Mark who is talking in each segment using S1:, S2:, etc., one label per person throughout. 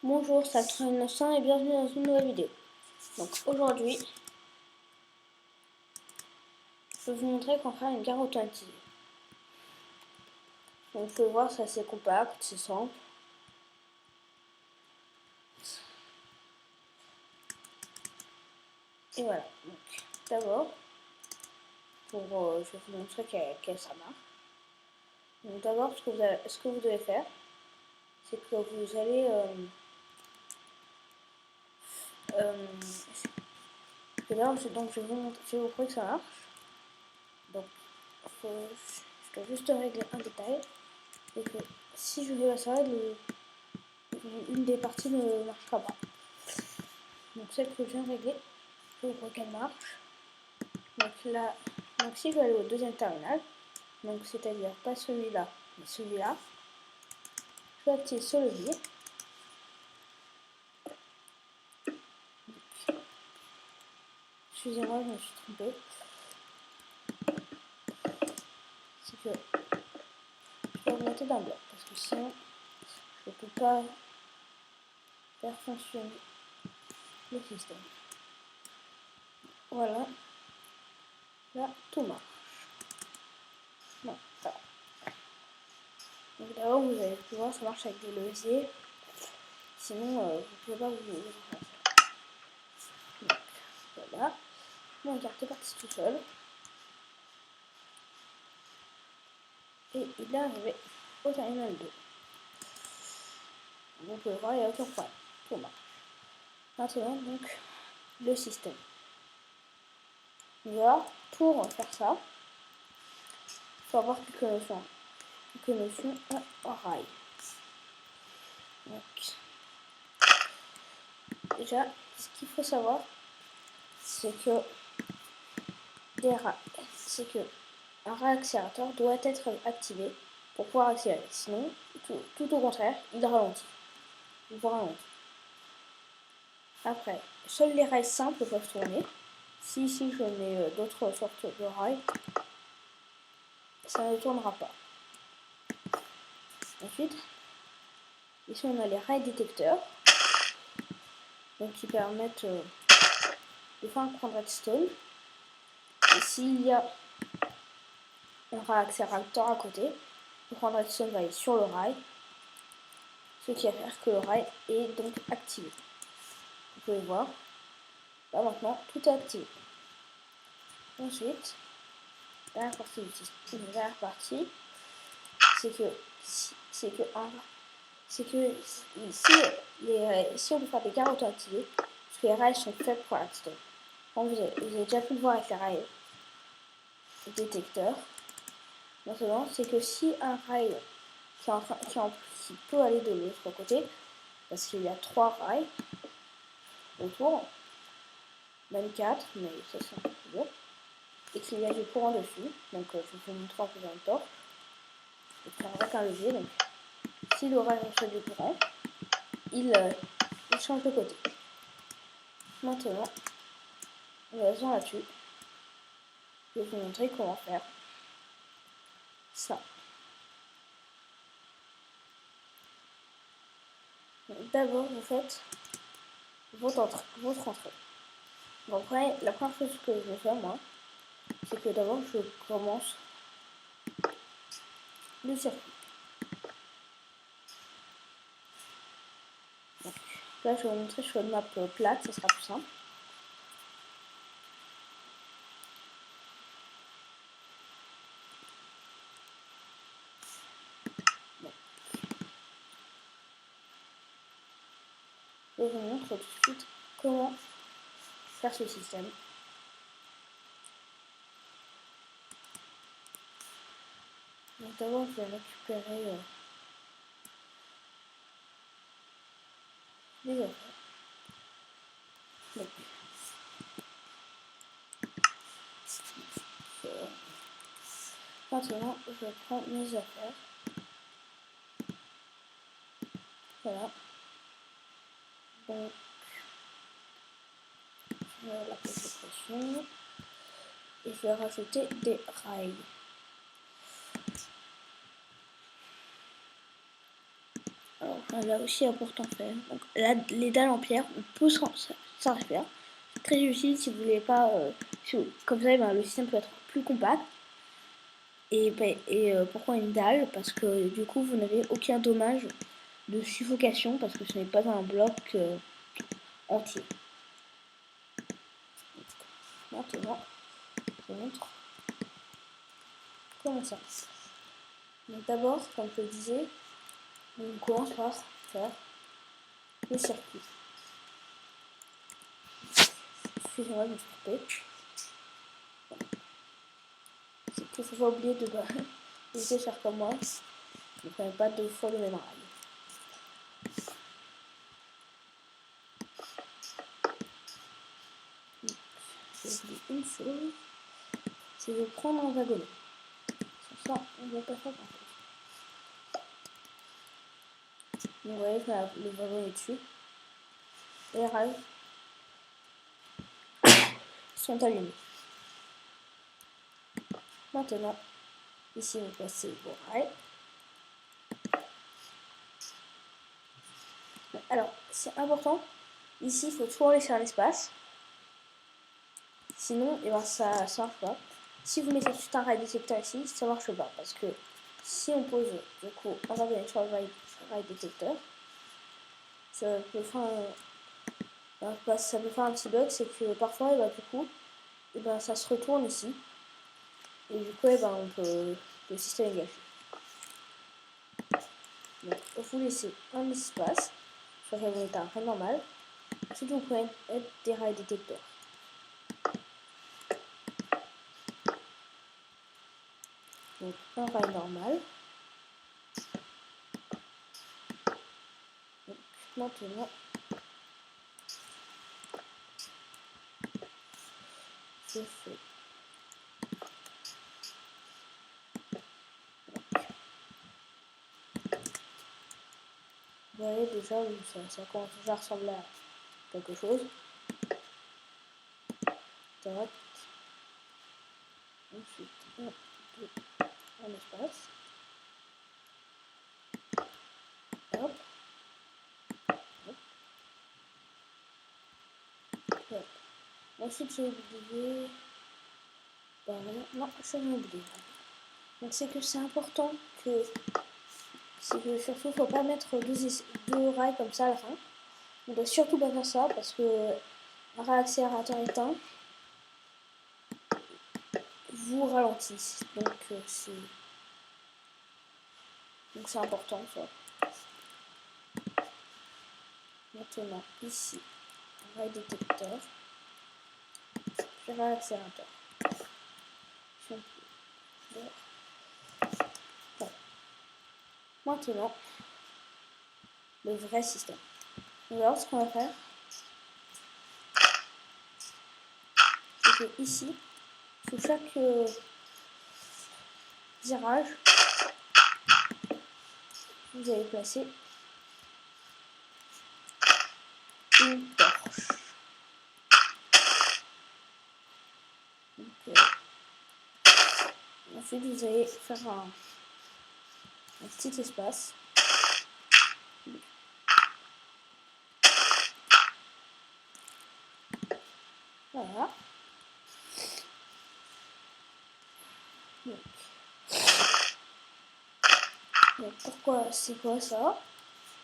S1: Bonjour, c'est Alexandre Innocent et bienvenue dans une nouvelle vidéo. Donc aujourd'hui, je vais vous montrer comment faire une gare automatisée. Donc vous pouvez voir, c'est assez compact, c'est simple. Et voilà, donc d'abord, je vais vous montrer que ça marche. Donc d'abord, ce que vous devez faire, c'est que vous allez... donc je vais vous prouver que ça marche. Donc je dois juste régler un détail. Et que si je veux ça, une des parties ne marchera pas. Donc celle que je viens de régler, je vous prouve qu'elle marche. Donc là, donc si je vais aller au deuxième terminal, donc c'est-à-dire pas celui-là, mais celui-là, je vais activer ce levier. Excusez-moi, je me suis trompée. C'est que je dois augmenter d'un bloc parce que sinon je ne peux pas faire fonctionner le système. Voilà, là tout marche. Bon, voilà. Donc d'abord vous allez pouvoir, ça marche avec des leviers, sinon vous ne pouvez pas vous en faire. Donc voilà, mon carte est parti tout seul. Et il est arrivé au terminal 2. Vous pouvez voir, il n'y a aucun problème. Tout marche. Maintenant, donc, le système. Déjà, pour faire ça, il faut avoir quelques notions en rail. Donc, déjà, ce qu'il faut savoir, c'est que un rail accélérateur doit être activé pour pouvoir accélérer. Sinon, tout au contraire, il ralentit. Il vous ralentit. Après, seuls les rails simples peuvent tourner. Si ici je mets d'autres sortes de rails, ça ne tournera pas. Ensuite, ici on a les rails détecteurs, donc qui permettent de faire un courant de redstone. Et s'il y a un rail accélérateur à côté, le courant de redstone va aller sur le rail, ce qui va faire que le rail est donc activé. Vous pouvez voir, là maintenant tout est activé. Ensuite, la dernière partie, c'est que si on veut faire des gares auto-activées, parce que les rails sont faits pour la redstone. Vous avez déjà pu le voir avec les rails détecteurs. Maintenant, c'est que si un rail qui peut aller de l'autre côté, parce qu'il y a 3 rails autour, même 4, mais ça c'est un peu plus dur, et qu'il y a du courant dessus, donc je vais vous montrer en faisant une torche, et avec un levier, donc si le rail reçoit du courant, il change de côté. Maintenant, on va sur là-dessus. Je vais vous montrer comment faire ça. D'abord, vous faites votre entrée. Donc, la première chose que je vais faire, moi, c'est que d'abord, je commence le circuit. Donc, là, je vais vous montrer sur une map plate, ça sera plus simple. Bon. Je vous montre tout de suite comment faire ce système. Donc, d'abord, je vais récupérer les affaires. Donc, maintenant, je prends mes affaires. Voilà. Donc, je vais la pression et je vais rajouter des rails. Alors, Là aussi important à faire. Donc, là, les dalles en pierre, on peut s'en faire. C'est très utile si vous voulez pas. Comme ça, le système peut être plus compact. Et pourquoi une dalle? Parce que du coup, vous n'avez aucun dommage de suffocation parce que ce n'est pas un bloc entier. Maintenant, je vous montre comment ça. Donc d'abord, comme je le disais, on commence par faire le circuit. Excusez-moi de me tromper. C'est qu'il ne faut pas oublier de faire comme moi. Ne prenez pas 2 fois le même rail. J'ai oublié une chose, c'est de prendre un wagonnet. Sans ça, on ne va pas faire grand chose. Donc vous voyez que le wagon est dessus. Les rails sont allumés. Maintenant, ici vous placez vos rails. Alors, c'est important. Ici, il faut toujours laisser un espace. Sinon, ça marche pas. Si vous mettez juste un rail détecteur ici, ça marche pas. Parce que si on pose du coup un wagonnet sur le rail détecteur, ça peut faire un petit bug. C'est que parfois, du coup, ça se retourne ici. Et du coup, le système est gâché. Donc, vous laissez un espace sur lequel vous mettez un rail normal. Ensuite, vous pouvez mettre des rails détecteurs. Donc, un rail normal. Donc, maintenant, je fais. Vous voyez déjà, ça commence déjà à ressembler à quelque chose. Tac. Ensuite, 1, 2, un espace. Hop. Hop. Hop. Ensuite, j'ai oublié. Non, je l'ai oublié. Donc, c'est important que. C'est que surtout, il ne faut pas mettre deux rails comme ça à la fin. On doit surtout pas faire ça parce que un rail accélérateur éteint vous ralentit. Donc, c'est important ça. Maintenant, ici, un rail détecteur, puis rail accélérateur. Bon. Maintenant, le vrai système. Donc, alors, ce qu'on va faire, c'est que ici, sous chaque virage, vous allez placer une torche. Donc, ensuite, vous allez faire un petit espace. Voilà. Donc pourquoi c'est quoi ça?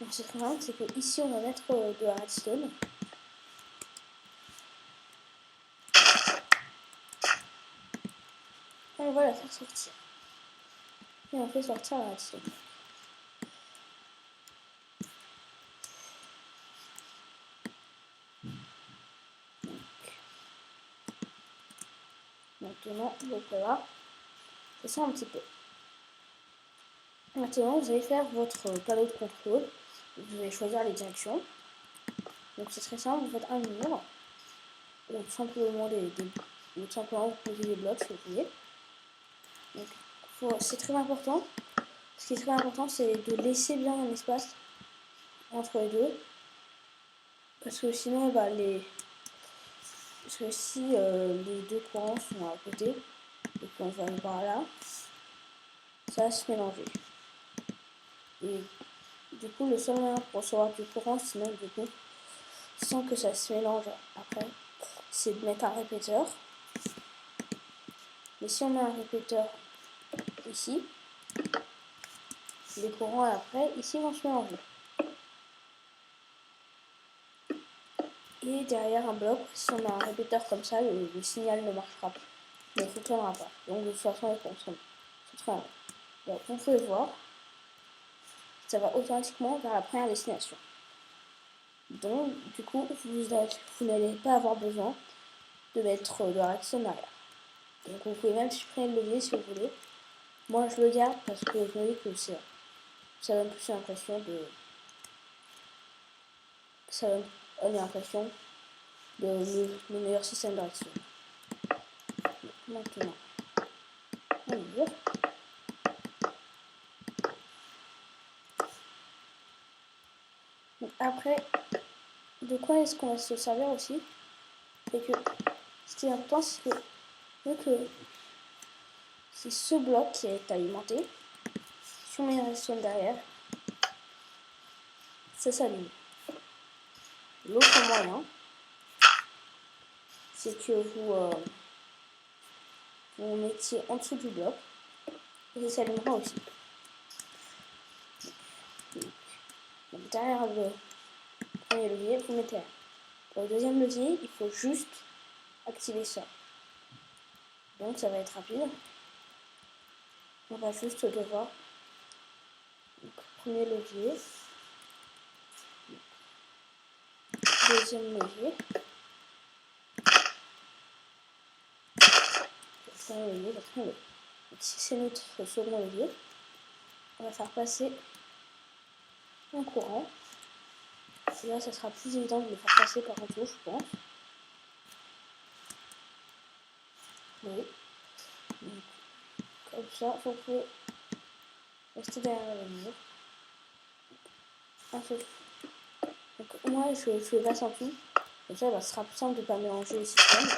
S1: Donc c'est très simple, c'est que ici on va mettre de la redstone. Et on va la faire sortir. Et on fait sortir la redstone. Maintenant, donc voilà, c'est ça un petit peu. Maintenant, vous allez faire votre panneau de contrôle. Vous allez choisir les directions. Donc c'est très simple, vous faites un mur. Ou tout simplement vous posez des blocs si vous voulez. Donc c'est très important. Ce qui est très important, c'est de laisser bien un espace entre les deux. Parce que sinon, parce que si les deux courants sont à côté et qu'on va par là, ça va se mélanger. Et Du coup, le seul moyen pour recevoir du courant, sinon du coup, sans que ça se mélange après, c'est de mettre un répéteur. Mais si on met un répéteur ici, les courants après, ici vont se mélanger. Et derrière un bloc, si on a un répéteur comme ça, le signal ne marchera pas, ne fonctionnera pas. Donc de toute façon, il fonctionne. C'est très bien. Donc vous pouvez voir, ça va automatiquement vers la première destination. Donc du coup, vous n'allez pas avoir besoin de mettre de réaction derrière. Donc vous pouvez même supprimer le levier si vous voulez. Moi je le garde parce que je me dis que ça donne plus l'impression de. Ça donne l'impression de le meilleur système de réaction. Maintenant, on ouvre. Donc après, de quoi est-ce qu'on va se servir aussi? C'est que ce qui est important, c'est que vu que c'est ce bloc qui est alimenté, si on met une redstone derrière, ça s'allume. L'autre moyen, c'est que vous mettiez en dessous du bloc et ça s'allumera aussi. Donc derrière le premier levier, vous mettez un. Pour le deuxième levier, il faut juste activer ça. Donc ça va être rapide. On va juste devoir. Donc, premier levier. Deuxième levier. Troisième levier, quatrième levier. Donc si c'est notre second levier, on va faire passer un courant. Et là, ça sera plus évident de le faire passer par en dessous, je pense. Oui. Donc, comme ça, vous pouvez rester derrière le mur. Donc moi, je le passe en tout. Comme ça, ce sera plus simple de ne pas mélanger les systèmes.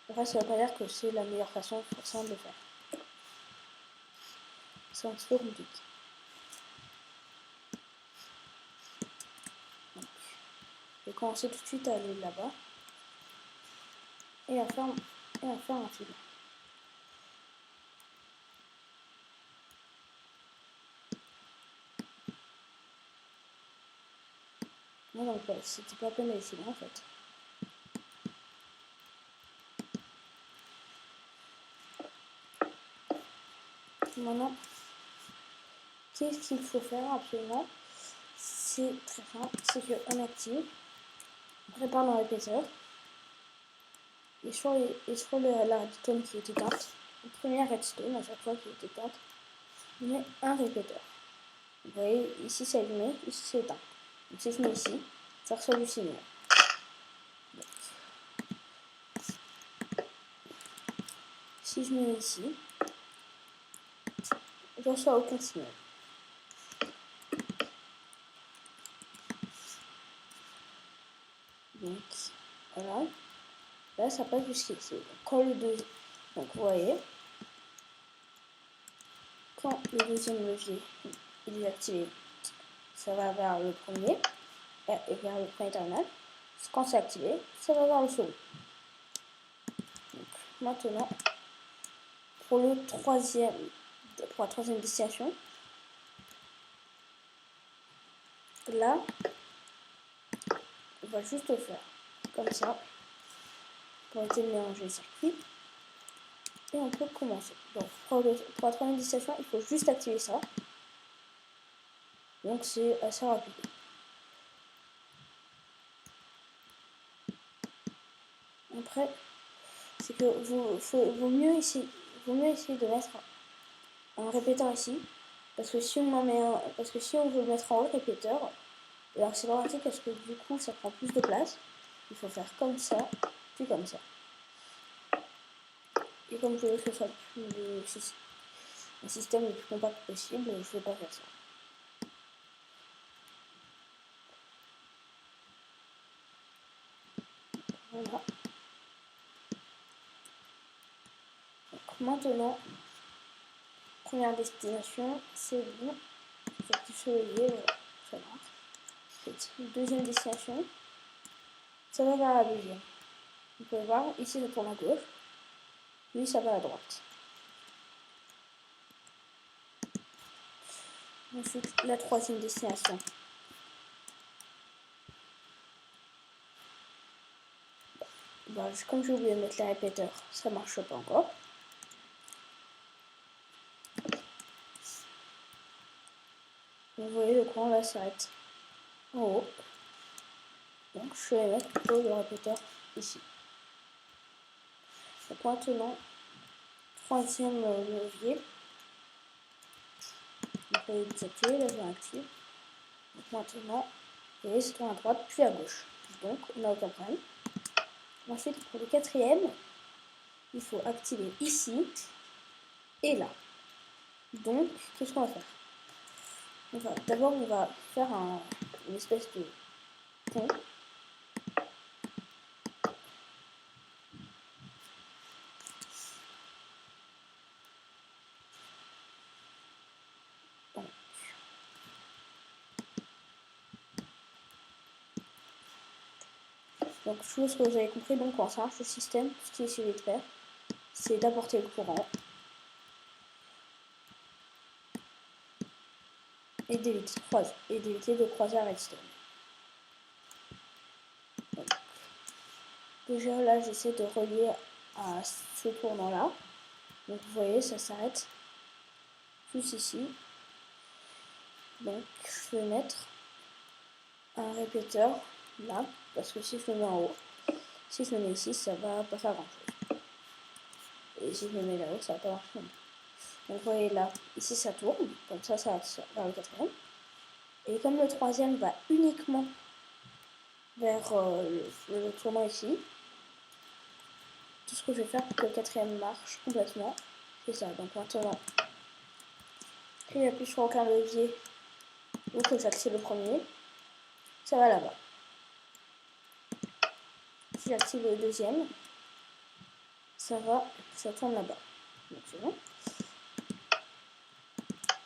S1: Après, ça ne veut pas dire que c'est la meilleure façon forcément de le faire. C'est un petit peu compliqué. Donc, je vais commencer tout de suite à aller là-bas. Et à faire un fil. Moi, donc, c'était pas la peine d'aller si loin en fait. Maintenant, qu'est-ce qu'il faut faire absolument? C'est très simple, c'est qu'on active, on prépare le répéteur, et sur la redstone qui est éteinte, la première redstone à chaque fois qui est éteinte, on met un répéteur. Vous voyez, ici c'est allumé, ici c'est éteint. Donc si je mets ici, ça reçoit du signal. Si je mets ici, je ne reçois aucun signal. Donc voilà, là ça passe jusqu'ici. Quand le deuxième, donc vous voyez, quand le deuxième levier il est activé, ça va vers le premier et vers le premier terminal. Quand c'est activé, ça va vers le second. Donc, maintenant, pour la troisième destination, là, on va juste le faire comme ça pour éviter de mélanger les circuits. Et on peut commencer. Donc pour la troisième destination, il faut juste activer ça. Donc c'est assez rapide. Après, c'est que vaut mieux essayer de mettre un répéteur ici. Parce que si on veut le mettre en haut, le répéteur, alors c'est dramatique parce que du coup ça prend plus de place. Il faut faire comme ça, puis comme ça. Et comme je veux que ce soit un système le plus compact possible, je ne vais pas faire ça. Voilà. Donc maintenant, Première destination, c'est bon. J'active ce levier, ça marche. Ensuite, deuxième destination, ça va vers la deuxième. Vous pouvez voir, ici ça tourne à gauche, lui ça va à droite. Ensuite, la troisième destination. Bah, comme j'ai oublié de mettre les répéteurs, ça marche pas encore. Vous voyez, le courant là s'arrête en haut. Donc je vais mettre plutôt le répéteur ici. Donc maintenant, troisième levier. On peut désactiver, là je l'active. Donc maintenant, vous voyez, c'est tourne à droite puis à gauche. Donc on n'a aucun problème. Ensuite, pour le quatrième, il faut activer ici et là. Donc, qu'est-ce qu'on va faire? D'abord, on va faire une espèce de pont. Donc, chose que vous avez compris, donc quand ça marche le système, ce qu'il suffit de faire, c'est d'apporter le courant et d'éviter de croiser la redstone. Donc, déjà là, j'essaie de relier à ce tournant là. Donc vous voyez, ça s'arrête juste ici. Donc je vais mettre un répéteur là, parce que si je le mets en haut, si je le mets ici, ça va pas faire grand chose. Et si je le mets là-haut, ça va pas marcher. Donc vous voyez là, ici ça tourne, comme ça va vers le quatrième. Et comme le troisième va uniquement vers le tournant ici, tout ce que je vais faire pour que le quatrième marche complètement, c'est ça. Donc maintenant, si j'appuie sur aucun levier ou que j'active le premier, ça va là-bas. Si j'active le deuxième, ça tourne là-bas. Donc c'est bon.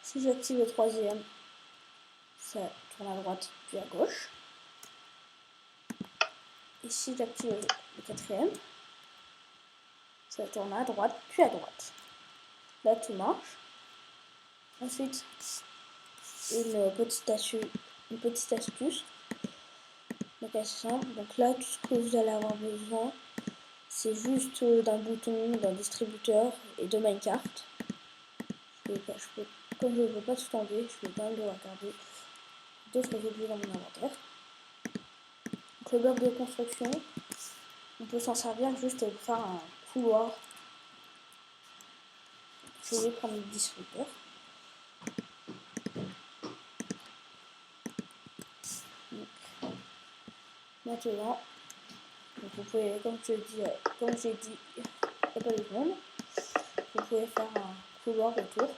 S1: Si j'active le troisième, ça tourne à droite puis à gauche. Et si j'active le quatrième, ça tourne à droite puis à droite. Là tout marche. Ensuite, une petite astuce. Donc assez simple. Donc là, tout ce que vous allez avoir besoin, c'est juste d'un bouton, d'un distributeur et de minecart. Comme je ne veux pas tout enlever, je vais quand même devoir garder d'autres objets dans mon inventaire. Donc le bloc de construction, on peut s'en servir juste pour faire un couloir. Je vais prendre le distributeur. Maintenant, donc vous pouvez, comme j'ai dit, il n'y a pas de monde. Vous pouvez faire un couloir autour.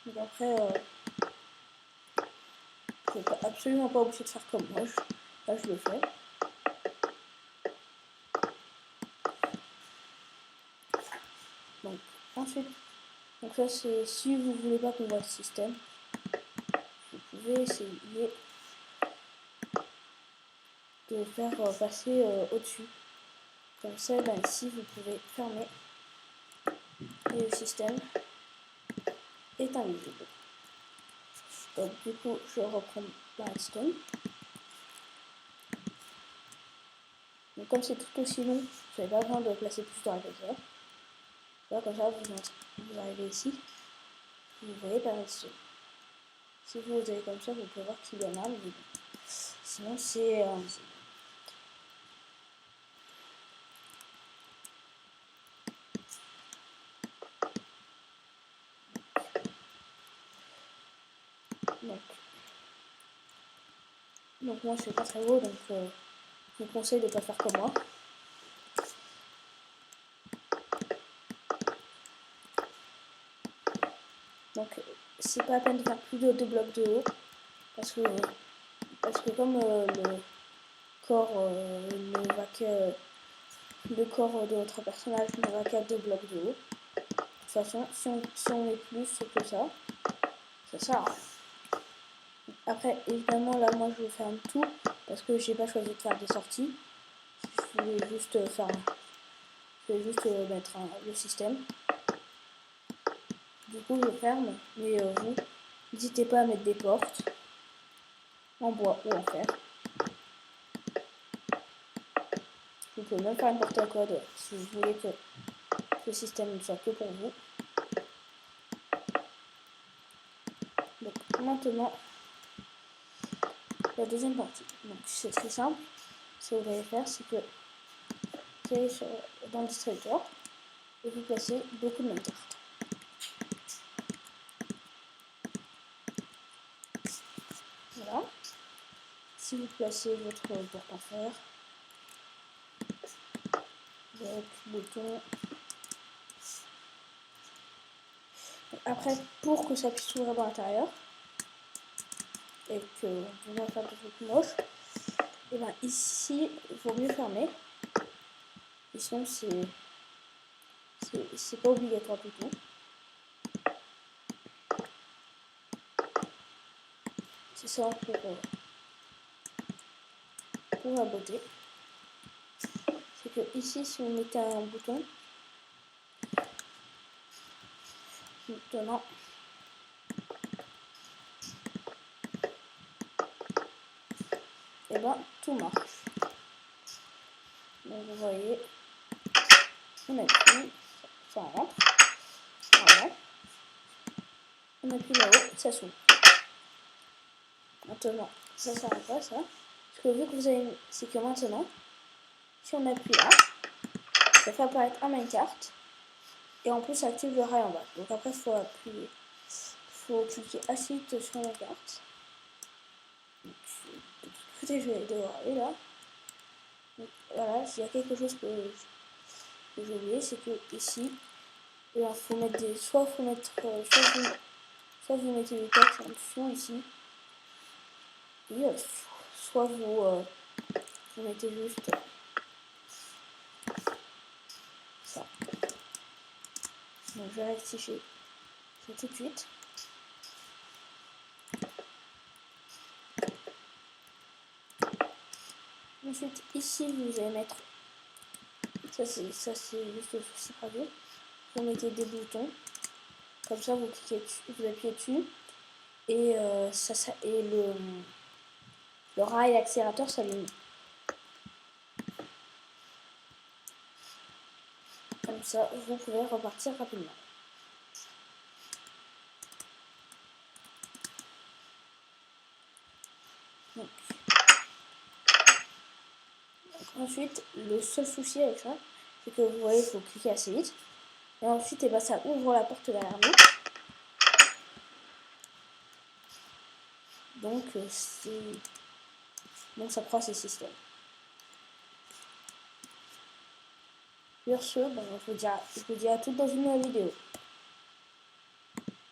S1: Donc après, vous n'êtes absolument pas obligé de faire comme moi. Là, je le fais. Donc ensuite, donc ça c'est si vous voulez pas qu'on voit le système, vous pouvez essayer de faire passer au-dessus. Comme ça, ben, ici vous pouvez fermer et le système est invisible. Donc du coup, je reprends la redstone. Donc comme c'est tout aussi long, vous n'avez pas besoin de placer plus de répéteurs. Là, comme ça, vous arrivez ici, vous voyez la redstone. Si vous allez comme ça, vous pouvez voir qu'il y en a, mais bon. Sinon c'est invisible. Donc moi je suis pas très beau, donc je vous conseille de ne pas faire comme moi. Donc c'est pas la peine de faire plus de 2 blocs de haut parce que comme le corps ne va que le corps de notre personnage ne va qu'à 2 blocs de haut. De toute façon, si on met plus que ça sert à rien. Après, évidemment, là, moi, je ferme tout parce que j'ai pas choisi de faire des sorties. Je voulais juste mettre le système. Du coup, je ferme, mais vous, n'hésitez pas à mettre des portes en bois ou en fer. Vous pouvez même faire une porte à code si vous voulez que le système ne soit que pour vous. Donc maintenant, la deuxième partie. Donc c'est très simple. Ce que vous allez faire, c'est que vous allez dans le distributeur et vous placez beaucoup de même cartes. Voilà. Si vous placez votre porte en fer, avec bouton. Après, pour que ça puisse s'ouvrir dans l'intérieur et que vous allez faire des trucs moches, et bien ici, il vaut mieux fermer. Et sinon, c'est pas obligatoire du tout. C'est ça pour la beauté. C'est que ici, si vous mettez un bouton, maintenant, et ben tout marche. Donc vous voyez, on appuie, ça rentre. Voilà. On appuie là-haut, ça s'ouvre. Maintenant, ça s'arrête pas ça. Ce que vu que vous avez, c'est que maintenant, si on appuie là, ça fait apparaître un minecart. Et en plus, ça active le rail en bas. Donc après, il faut cliquer assez vite sur la carte. Écoutez, je vais devoir aller là. Donc, voilà, s'il y a quelque chose que j'ai oublié, c'est que ici, il faut mettre des. Soit vous mettez du texte en dessous ici. Et soit vous mettez juste ça. Donc je vais rectifier ça tout de suite. Ensuite, ici, vous allez mettre. Ça, c'est juste le souci pratique. Vous mettez des boutons. Comme ça, vous cliquez dessus, vous appuyez dessus. Et, le rail accélérateur s'allume. Comme ça, vous pouvez repartir rapidement. Donc, ensuite, le seul souci avec ça, c'est que vous voyez, il faut cliquer assez vite. Et ensuite, ben, ça ouvre la porte derrière nous. Donc, ça croit ces systèmes. Sur ce, ben, je vous dis à toutes dans une nouvelle vidéo.